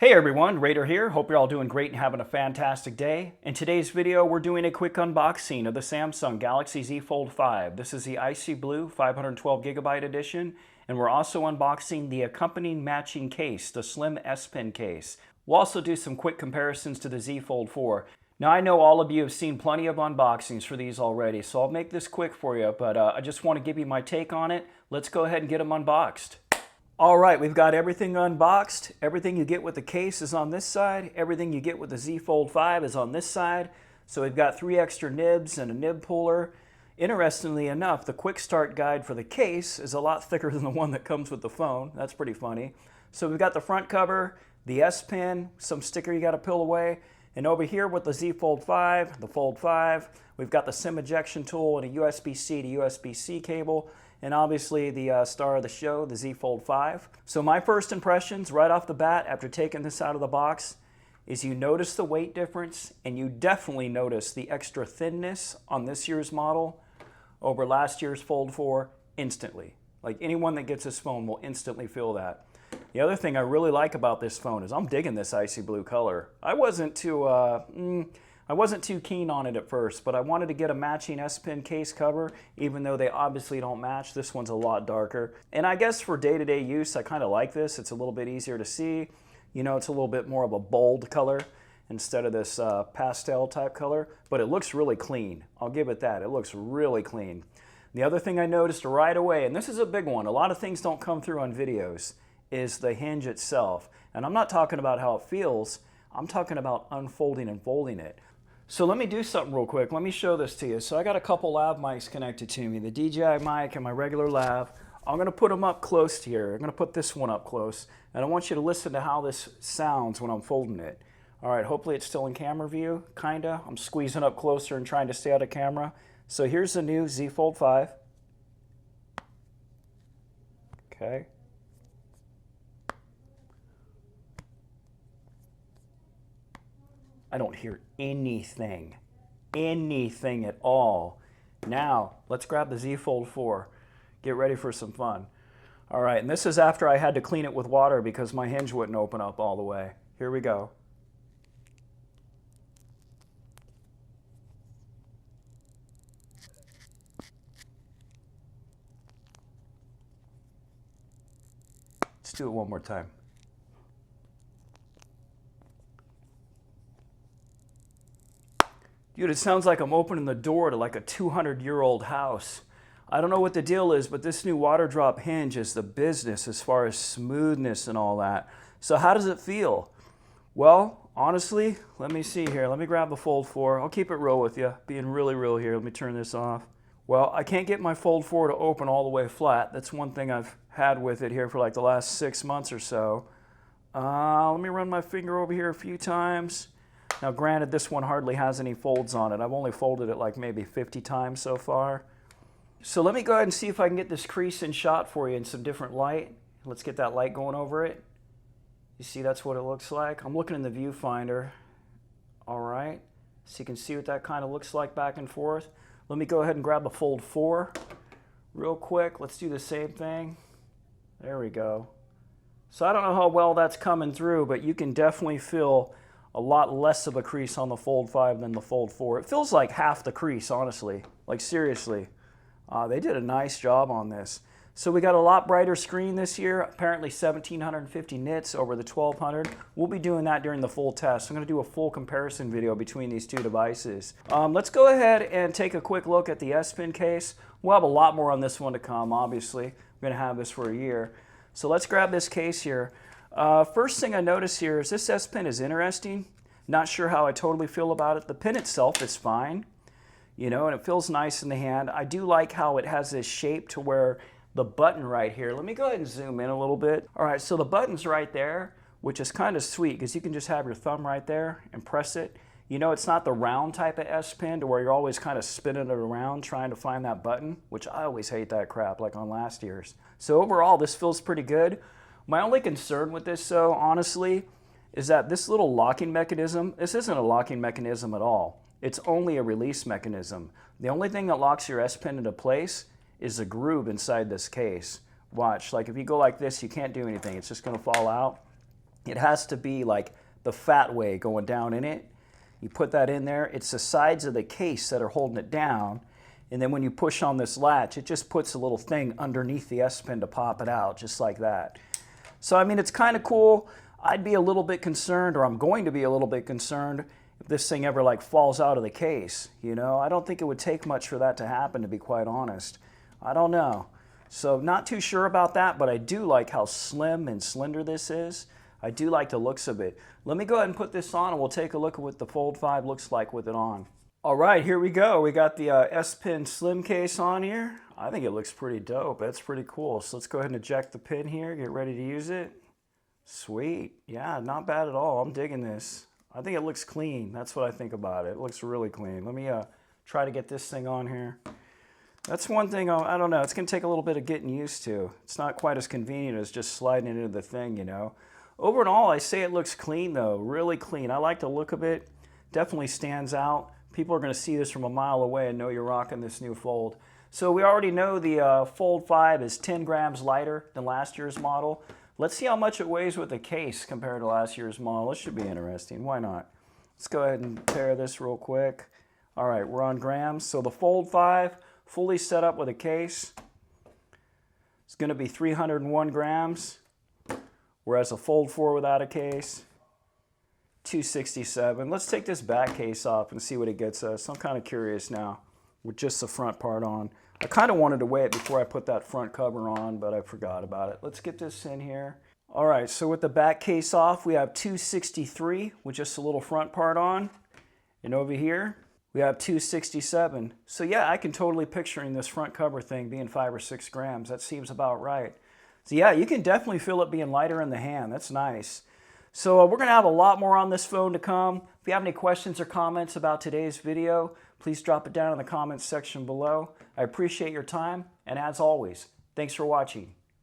Hey everyone, Raider here. Hope you're all doing great and having a fantastic day. In today's video, we're doing a quick unboxing of the Samsung Galaxy Z Fold 5. This is the Icy Blue 512GB edition, and we're also unboxing the accompanying matching case, the Slim S Pen case. We'll also do some quick comparisons to the Z Fold 4. Now I know all of you have seen plenty of unboxings for these already, so I'll make this quick for you, but I just want to give you my take on it. Let's go ahead and get them unboxed. All right, we've got everything unboxed. Everything you get with the case is on this side. Everything you get with the Z Fold 5 is on this side. So we've got 3 extra nibs and a nib puller. Interestingly enough, the quick start guide for the case is a lot thicker than the one that comes with the phone. That's pretty funny. So we've got the front cover, the S Pen, some sticker you got to peel away. And over here with the Z Fold 5, the Fold 5, we've got the SIM ejection tool and a USB-C to USB-C cable. And obviously the star of the show, the Z Fold 5. So my first impressions right off the bat after taking this out of the box is you notice the weight difference, and you definitely notice the extra thinness on this year's model over last year's Fold 4 instantly. Like anyone that gets this phone will instantly feel that. The other thing I really like about this phone is I'm digging this icy blue color. I wasn't too keen on it at first, but I wanted to get a matching S Pen case cover, even though they obviously don't match. This one's a lot darker. And I guess for day-to-day use, I kind of like this. It's a little bit easier to see. You know, it's a little bit more of a bold color instead of this pastel type color, but it looks really clean. I'll give it that. It looks really clean. The other thing I noticed right away, and this is a big one, a lot of things don't come through on videos, is the hinge itself. And I'm not talking about how it feels. I'm talking about unfolding and folding it. So let me do something real quick. Let me show this to you. So I got a couple lav mics connected to me, the DJI mic and my regular lav. I'm going to put them up close here. I'm going to put this one up close, and I want you to listen to how this sounds when I'm folding it. All right, hopefully it's still in camera view, kinda. I'm squeezing up closer and trying to stay out of camera. So here's the new Z Fold 5. Okay. I don't hear anything at all. Now, let's grab the Z Fold 4. Get ready for some fun. All right, and this is after I had to clean it with water because my hinge wouldn't open up all the way. Here we go. Let's do it one more time. Dude, it sounds like I'm opening the door to like a 200-year-old house. I don't know what the deal is, but this new water drop hinge is the business as far as smoothness and all that. So how does it feel? Well, honestly, let me see here. Let me grab the Fold 4. I'll keep it real with you, being really real here. Let me turn this off. Well, I can't get my Fold 4 to open all the way flat. That's one thing I've had with it here for like the last 6 months or so. Let me run my finger over here a few times. Now granted, this one hardly has any folds on it. I've only folded it like maybe 50 times so far. So let me go ahead and see if I can get this crease in shot for you in some different light. Let's get that light going over it. You see that's what it looks like. I'm looking in the viewfinder. All right, so you can see what that kind of looks like back and forth. Let me go ahead and grab the Fold 4 real quick. Let's do the same thing. There we go. So I don't know how well that's coming through, but you can definitely feel a lot less of a crease on the Fold 5 than the Fold 4. It feels like half the crease, honestly. Like seriously. They did a nice job on this. So we got a lot brighter screen this year, apparently 1750 nits over the 1200. We'll be doing that during the full test. I'm going to do a full comparison video between these two devices. Let's go ahead and take a quick look at the S Pen case. We'll have a lot more on this one to come, obviously. We're going to have this for a year. So let's grab this case here. First thing I notice here is this S Pen is interesting. Not sure how I totally feel about it. The pen itself is fine, you know, and it feels nice in the hand. I do like how it has this shape to where the button right here, let me go ahead and zoom in a little bit. All right, so the button's right there, which is kind of sweet because you can just have your thumb right there and press it. You know, it's not the round type of S Pen to where you're always kind of spinning it around trying to find that button, which I always hate that crap like on last year's. So overall, this feels pretty good. My only concern with this, though, honestly, is that this little locking mechanism, this isn't a locking mechanism at all. It's only a release mechanism. The only thing that locks your S Pen into place is a groove inside this case. Watch, like if you go like this, you can't do anything. It's just going to fall out. It has to be like the fat way going down in it. You put that in there. It's the sides of the case that are holding it down. And then when you push on this latch, it just puts a little thing underneath the S-pin to pop it out, just like that. So, I mean, it's kind of cool. I'd be a little bit concerned, or I'm going to be a little bit concerned, if this thing ever like falls out of the case. You know, I don't think it would take much for that to happen, to be quite honest. I don't know. So, not too sure about that, but I do like how slim and slender this is. I do like the looks of it. Let me go ahead and put this on, and we'll take a look at what the Fold 5 looks like with it on. All right, here we go. We got the S-Pin slim case on here. I think it looks pretty dope. That's pretty cool. So let's go ahead and eject the pin here, get ready to use it. Sweet. Yeah, not bad at all. I'm digging this. I think it looks clean. That's what I think about it. It looks really clean. Let me try to get this thing on here. That's one thing, I don't know, it's going to take a little bit of getting used to. It's not quite as convenient as just sliding it into the thing, you know. Over and all, I say it looks clean though, really clean. I like the look of it. Definitely stands out. People are going to see this from a mile away and know you're rocking this new Fold. So we already know the Fold 5 is 10 grams lighter than last year's model. Let's see how much it weighs with the case compared to last year's model. This should be interesting. Why not? Let's go ahead and pair this real quick. All right, we're on grams. So the Fold 5, fully set up with a case, it's going to be 301 grams, whereas the Fold 4 without a case, 267. Let's take this back case off and see what it gets us. I'm kind of curious now with just the front part on. I kind of wanted to weigh it before I put that front cover on, but I forgot about it. Let's get this in here. All right, so with the back case off, we have 263 with just a little front part on. And over here, we have 267. So yeah, I can totally picturing this front cover thing being 5 or 6 grams. That seems about right. So yeah, you can definitely feel it being lighter in the hand. That's nice. So we're going to have a lot more on this phone to come. If you have any questions or comments about today's video, please drop it down in the comments section below. I appreciate your time, and as always, thanks for watching.